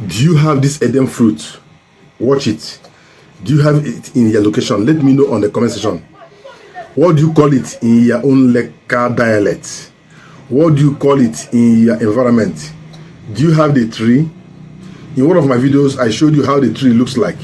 Do you have this Aidan fruit? Watch it. Do you have it in your location? Let me know on the comment section. What do you call it in your own local dialect? What do you call it in your environment? Do you have the tree? In one of my videos, I showed you how the tree looks like.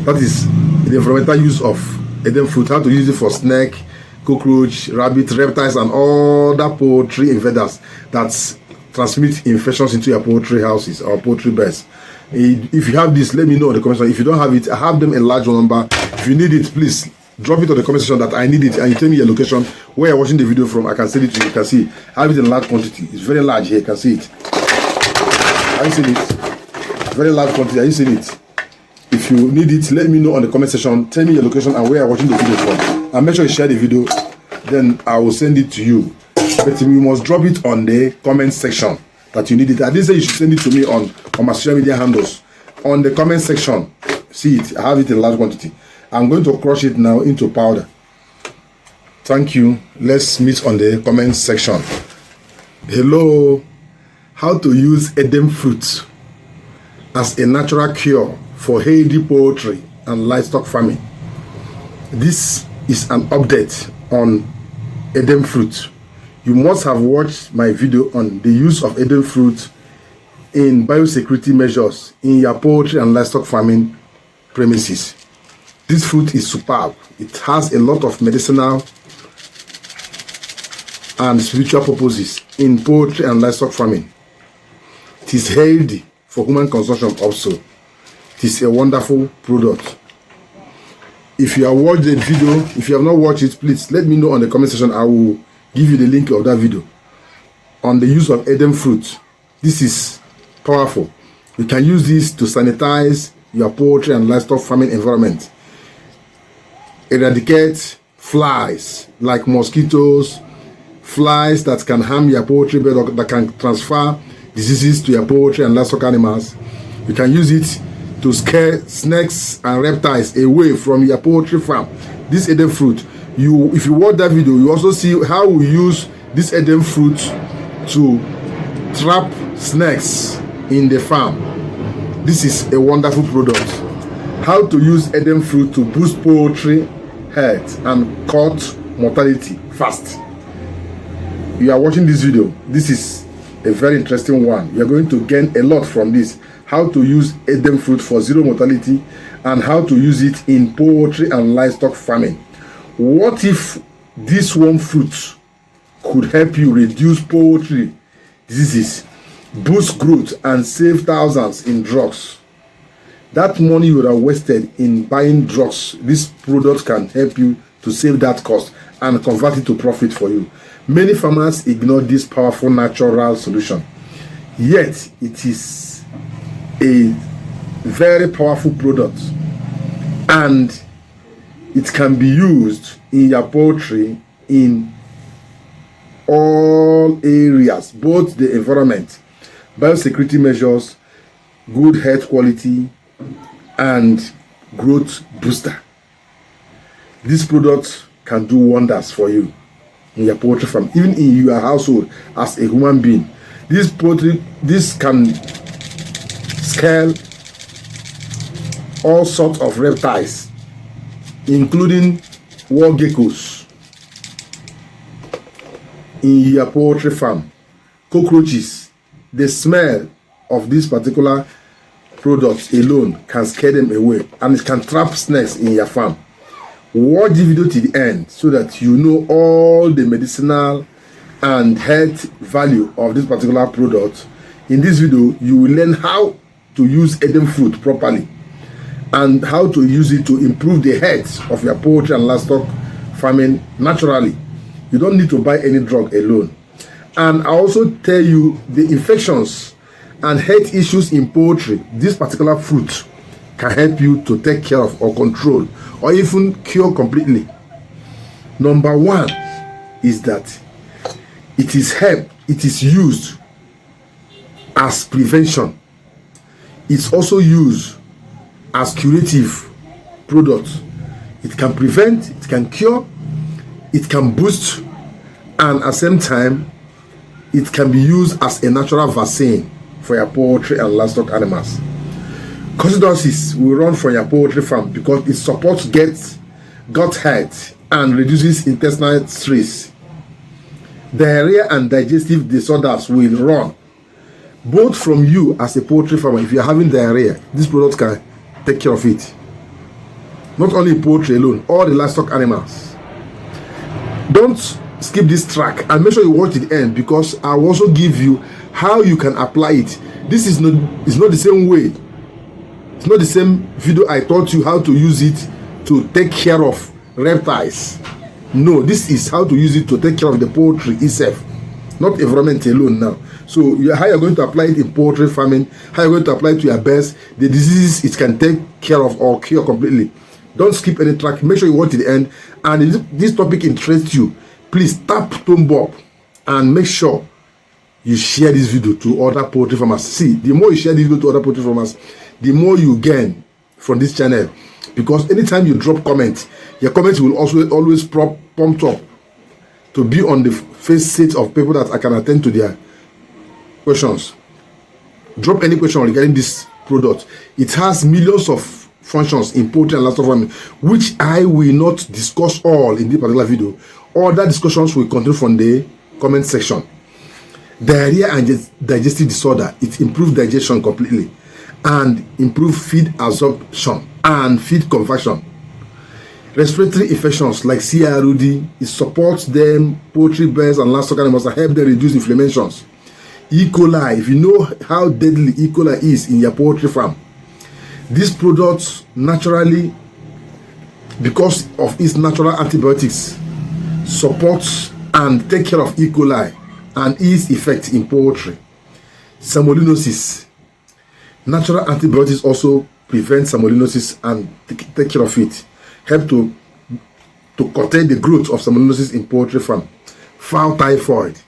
That is the environmental use of Aidan fruit, how to use it for snake, cockroach, rabbit, reptiles, and all that poultry invaders that transmit infections into your poultry houses or poultry beds. If you have this, let me know in the comment section. If you don't have it, I have them in large number. If you need it, please drop it on the comment section that I need it, and you tell me your location where you're watching the video from. I can send it to you. You can see I have it in large quantity. It's very large here. You can see it. Are you seeing it? Very large quantity. Are you seeing it? If you need it, let me know on the comment section. Tell me your location and where you're watching the video from, and make sure you share the video. Then I will send it to you. But you must drop it on the comment section that you need it. I didn't say you should send it to me on my social media handles. On the comment section, see it. I have it in large quantity. I'm going to crush it now into powder. Thank you. Let's meet on the comment section. Hello. How to use Aidan fruit as a natural cure for healthy poultry and livestock farming. This is an update on Aidan fruit. You must have watched my video on the use of Aidan fruit in biosecurity measures in your poultry and livestock farming premises. This fruit is superb. It has a lot of medicinal and spiritual purposes in poultry and livestock farming. It is healthy for human consumption also. It is a wonderful product. If you have watched the video, if you have not watched it, please let me know on the comment section. I will give you the link of that video on the use of Aidan fruit. This is powerful. You can use this to sanitize your poultry and livestock farming environment, eradicate flies like mosquitoes, flies that can harm your poultry bed or that can transfer diseases to your poultry and livestock animals. You can use it to scare snakes and reptiles away from your poultry farm. This Aidan fruit, if you watch that video, you also see how we use this Aidan fruit to trap snakes in the farm. This is a wonderful product. How to use Aidan fruit to boost poultry health and cut mortality fast. You are watching this video. This is a very interesting one. You are going to gain a lot from this. How to use Aidan fruit for zero mortality and how to use it in poultry and livestock farming. What if this one fruit could help you reduce poultry diseases, boost growth, and save thousands in drugs? That money you would have wasted in buying drugs, this product can help you to save that cost and convert it to profit for you. Many farmers ignore this powerful natural solution, yet it is a very powerful product, and it can be used in your poultry in all areas, both the environment, biosecurity measures, good health quality, and growth booster. This product can do wonders for you in your poultry farm, even in your household as a human being. This can scale all sorts of reptiles, including wall geckos in your poultry farm, cockroaches. The smell of this particular product alone can scare them away, and it can trap snakes in your farm. Watch the video to the end so that you know all the medicinal and health value of this particular product. In this video, you will learn how to use Aidan fruit properly and how to use it to improve the health of your poultry and livestock farming naturally. You don't need to buy any drug alone. And I also tell you the infections and health issues in poultry. This particular fruit can help you to take care of or control or even cure completely. Number one is that it is used as prevention. It's also used as curative product. It can prevent, it can cure, it can boost, and at the same time it can be used as a natural vaccine for your poultry and livestock animals. Coccidiosis will run from your poultry farm because it supports gut health and reduces intestinal stress. Diarrhea and digestive disorders will run both from you as a poultry farmer. If you are having diarrhea, this product can take care of it. Not only poultry alone, all the livestock animals. Don't skip this track and make sure you watch to the end, because I will also give you how you can apply it. This is not the same way. It's not the same video I taught you how to use it to take care of reptiles. No, this is how to use it to take care of the poultry itself, not environment alone now. So how you're going to apply it in poultry farming, how you're going to apply it to your birds, the diseases it can take care of or cure completely. Don't skip any track. Make sure you watch to the end. And if this topic interests you, please tap thumb up and make sure you share this video to other poultry farmers. See, the more you share this video to other poultry farmers, the more you gain from this channel. Because anytime you drop comments, your comments will also always pumped up to be on the first set of people that I can attend to their questions. Drop any question regarding this product. It has millions of functions in poultry and livestock farming, which I will not discuss all in this particular video. Other discussions will continue from the comment section. Diarrhea and digestive disorder, it improves digestion completely and improve feed absorption and feed conversion. Respiratory infections like CROD, it supports them, poultry, birds, and livestock animals, and help them reduce inflammations. E. coli, if you know how deadly E. coli is in your poultry farm, this product naturally, because of its natural antibiotics, supports and take care of E. coli and its effect in poultry. Salmonellosis, natural antibiotics also prevent salmonellosis and take care of it. Help to curtail the growth of salmonellosis in poultry farm. Fowl typhoid.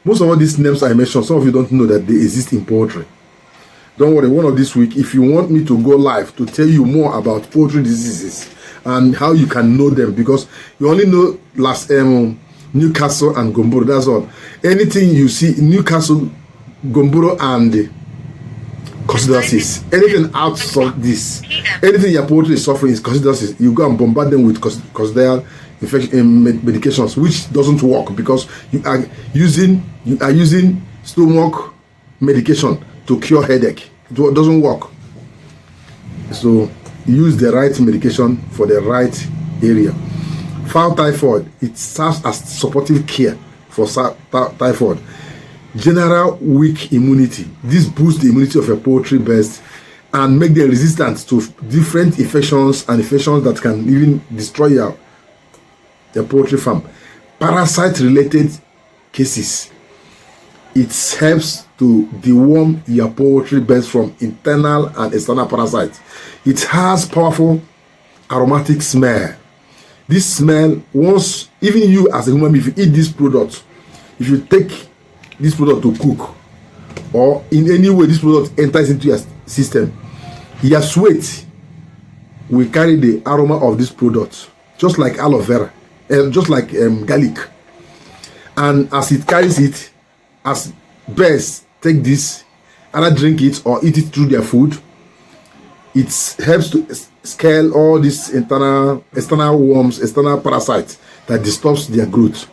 Most of all these names I mentioned, some of you don't know that they exist in poultry. Don't worry, one of this week, if you want me to go live to tell you more about poultry diseases and how you can know them, because you only know Newcastle and Gomboro, that's all. Anything you see in Newcastle, Gomboro, and coccidiosis, anything outside this, anything your poultry is suffering is coccidiosis, you go and bombard them with coccidial infection medications, which doesn't work because you are using stomach medication to cure headache. It doesn't work. So use the right medication for the right area. Fowl typhoid, it serves as supportive care for typhoid. General weak immunity, this boosts the immunity of your poultry birds and make them resistant to different infections and infections that can even destroy your poultry farm. Parasite related cases, it helps to deworm your poultry birds from internal and external parasites. It has powerful aromatic smell. This smell, once even you as a human being, if you eat this product, if you take this product to cook, or in any way this product enters into your system, your sweat will carry the aroma of this product, just like aloe vera, just like garlic. And as it carries it, as birds take this, either drink it or eat it through their food, it helps to scale all these external worms, external parasites that disturbs their growth.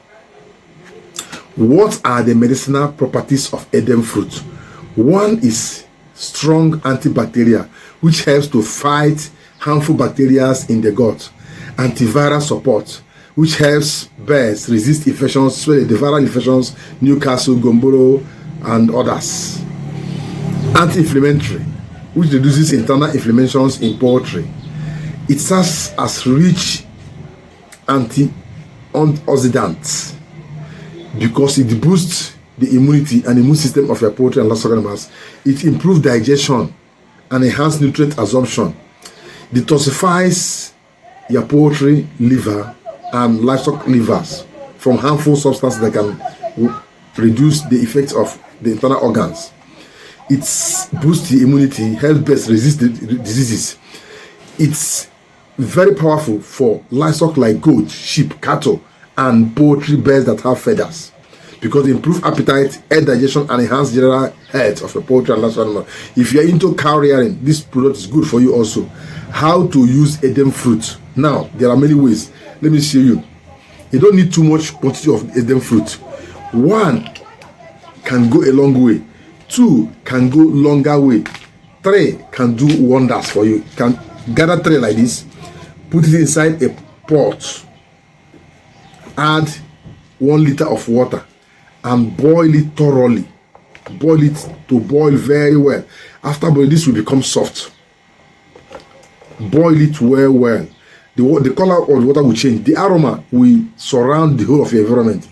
What are the medicinal properties of Aidan fruit? One is strong antibacterial, which helps to fight harmful bacteria in the gut. Antiviral support, which helps birds resist infections, especially the viral infections, Newcastle, Gomboro, and others. Anti-inflammatory, which reduces internal inflammations in poultry. It serves as rich antioxidant because it boosts the immunity and immune system of your poultry and livestock animals. It improves digestion and enhances nutrient absorption. Detoxifies your poultry liver and livestock livers from harmful substances that can reduce the effects of the internal organs. It boosts the immunity, helps birds resist the diseases. It's very powerful for livestock like goat, sheep, cattle, and poultry birds that have feathers. because they improve appetite, aid digestion, and enhance general health of your poultry and livestock animal. If you are into cow rearing, this product is good for you also. How to use Aidan fruit. Now, there are many ways. Let me show you. You don't need too much quantity of Aidan fruit. 1 can go a long way. 2 can go longer way. 3 can do wonders for you. You can gather 3 like this, put it inside a pot, add 1 liter of water, and boil it thoroughly. Boil it to boil very well. After boiling, this will become soft. Boil it well. The color of the water will change. The aroma will surround the whole of your environment.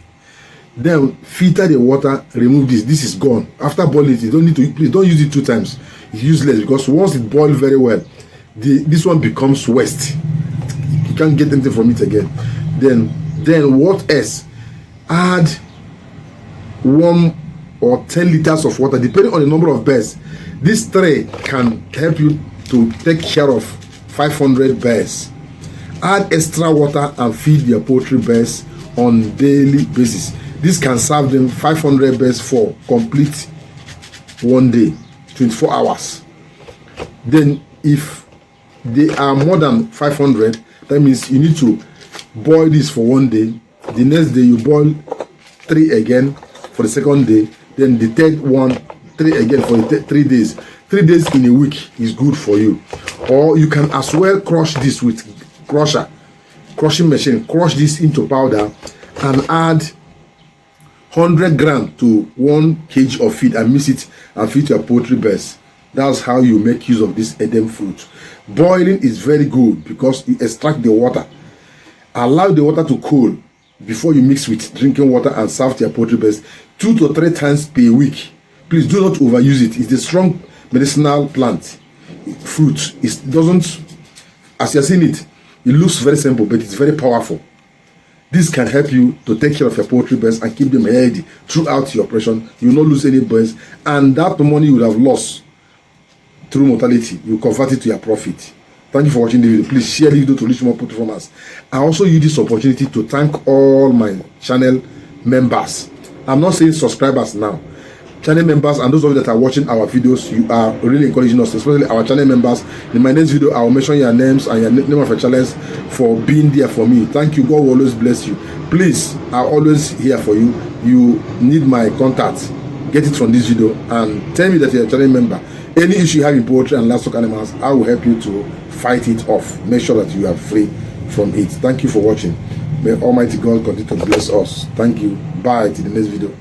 Then filter the water, remove this. This is gone. After boiling it, you don't need to, please don't use it 2 times. It's useless, because once it boils very well, this one becomes waste. You can't get anything from it again. Then what else? Add 1 or 10 liters of water, depending on the number of birds. This tray can help you to take care of 500 birds. Add extra water and feed your poultry birds on daily basis. This can serve them 500 birds for complete 1 day, 24 hours. Then if they are more than 500, that means you need to boil this for 1 day. The next day you boil 3 again for the second day. Then the third one, 3 again for the 3 days. 3 days in a week is good for you. Or you can as well crush this with crushing machine. Crush this into powder and add 100 grams to 1 kg of feed and mix it and feed your poultry birds. That's how you make use of this Aidan fruit. Boiling is very good because you extract the water. Allow the water to cool before you mix with drinking water and serve to your poultry birds 2 to 3 times per week. Please do not overuse it. It's a strong medicinal plant. Fruit. It doesn't, as you're seeing it, it looks very simple, but it's very powerful. This can help you to take care of your poultry birds and keep them healthy throughout your operation. You will not lose any birds, and that money you would have lost through mortality, you convert it to your profit. Thank you for watching the video. Please share the video to reach more poultry farmers. I also use this opportunity to thank all my channel members. I'm not saying subscribers now. Channel members and those of you that are watching our videos, you are really encouraging us, especially our channel members. In my next video, I will mention your names and your name of your channels for being there for me. Thank you. God will always bless you. Please, I'm always here for you. You need my contact. Get it from this video and tell me that you're a channel member. Any issue you have in poultry and livestock animals, I will help you to fight it off. Make sure that you are free from it. Thank you for watching. May Almighty God continue to bless us. Thank you. Bye till the next video.